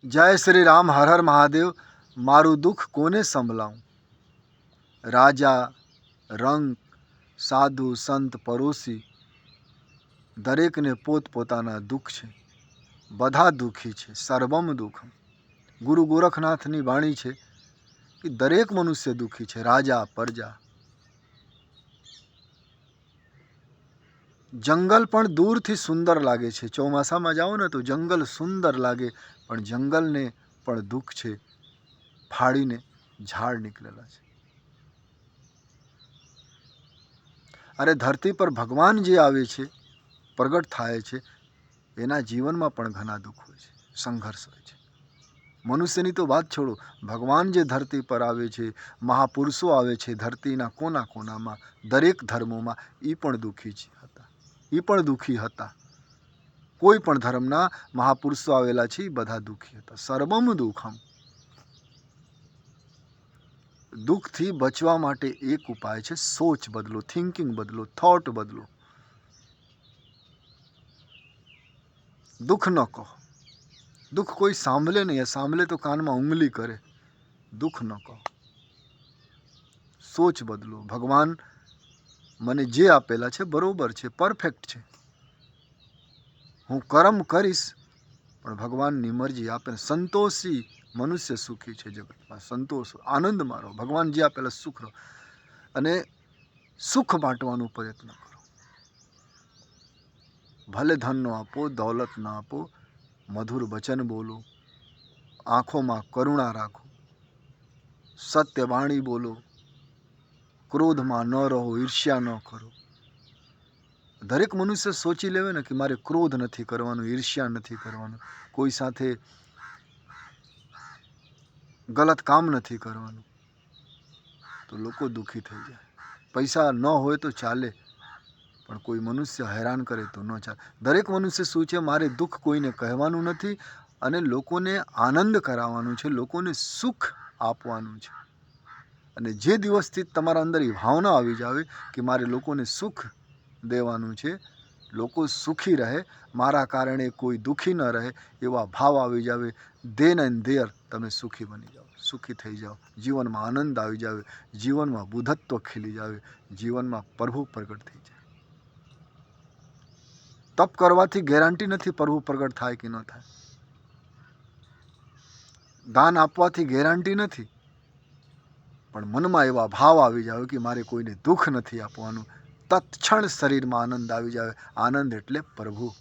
जय श्री राम, हर हर महादेव। मारू दुख कोने संभलाऊं। राजा, रंग, साधु, संत, पड़ोसी दरेकने પોતપોતાના દુઃખ છે. બધા દુઃખી છે. સર્વમ દુઃખમ. ગુરુ ગોરખનાથની વાણી છે કે દરેક મનુષ્ય દુઃખી છે. રાજા, પ્રજા. જંગલ પણ દૂરથી સુંદર લાગે છે. ચોમાસામાં જાઓ ને તો જંગલ સુંદર લાગે, પણ જંગલને પણ દુઃખ છે. ફાડીને ઝાડ નીકળેલા છે. અરે ધરતી પર ભગવાન જે આવે છે, પ્રગટ થાય છે, એના જીવનમાં પણ ઘણા દુઃખ હોય છે, સંઘર્ષ હોય છે. મનુષ્યની તો વાત છોડો, ભગવાન જે ધરતી પર આવે છે, મહાપુરુષો આવે છે ધરતીના કોના કોનામાં, દરેક ધર્મોમાં, એ પણ દુઃખી હતા. એ પણ દુઃખી હતા. કોઈ પણ ધર્મના મહાપુરુષો આવેલા છે, એ બધા દુઃખી હતા. સર્વમ દુઃખમ. દુઃખથી બચવા માટે એક ઉપાય છે, સોચ બદલો, થિંકિંગ બદલો, થોટ બદલો. દુઃખ ન કહો. દુઃખ કોઈ સાંભળે નહીં, સાંભળે તો કાનમાં ઉંગલી કરે. દુઃખ ન કહો. સોચ બદલો. ભગવાન મને જે આપેલા છે બરોબર છે, પરફેક્ટ છે. હું કર્મ કરીશ, પણ ભગવાનની મરજી આપે. સંતોષી મનુષ્ય સુખી છે જગતમાં. સંતોષ, આનંદ મારો. ભગવાન જે આપેલા સુખ રહો અને સુખ બાંટવાનો પ્રયત્ન કરો. ભલે ધન ન આપો, દોલત ન આપો, મધુર વચન બોલો, આંખોમાં કરુણા રાખો, સત્ય વાણી બોલો, ક્રોધમાં ન રહો, ઈર્ષ્યા ન કરો. દરેક મનુષ્ય સોચી લેવે ને કે મારે ક્રોધ નથી કરવાનો, ઈર્ષ્યા નથી કરવાનું, કોઈ સાથે ગલત કામ નથી કરવાનું, તો લોકો દુઃખી થઈ જાય. પૈસા ન હોય તો ચાલે, પણ કોઈ મનુષ્ય હેરાન કરે તો ન ચાલે. દરેક મનુષ્ય શું છે, મારે દુઃખ કોઈને કહેવાનું નથી અને લોકોને આનંદ કરાવવાનું છે, લોકોને સુખ આપવાનું છે. અને જે દિવસથી તમારા અંદર એ ભાવના આવી જાવે કે મારે લોકોને સુખ દેવાનું છે, લોકો સુખી રહે, મારા કારણે કોઈ દુઃખી ન રહે, એવા ભાવ આવી જાવે, દેન એન્ડ ધેર તમે સુખી બની જાઓ, સુખી થઈ જાઓ. જીવનમાં આનંદ આવી જાવે, જીવનમાં બુદ્ધત્વ ખીલી જાવે, જીવનમાં પ્રભુ પ્રગટ થઈ જાય. તપ કરવાથી ગેરંટી નથી પ્રભુ પ્રગટ થાય કે ન થાય. દાન આપવાથી ગેરંટી નથી, પણ મનમાં એવા ભાવ આવી જાવે કે મારે કોઈને દુઃખ નથી આપવાનું, તત્ક્ષણ શરીરમાં આનંદ આવી જાવે. આનંદ એટલે પ્રભુ.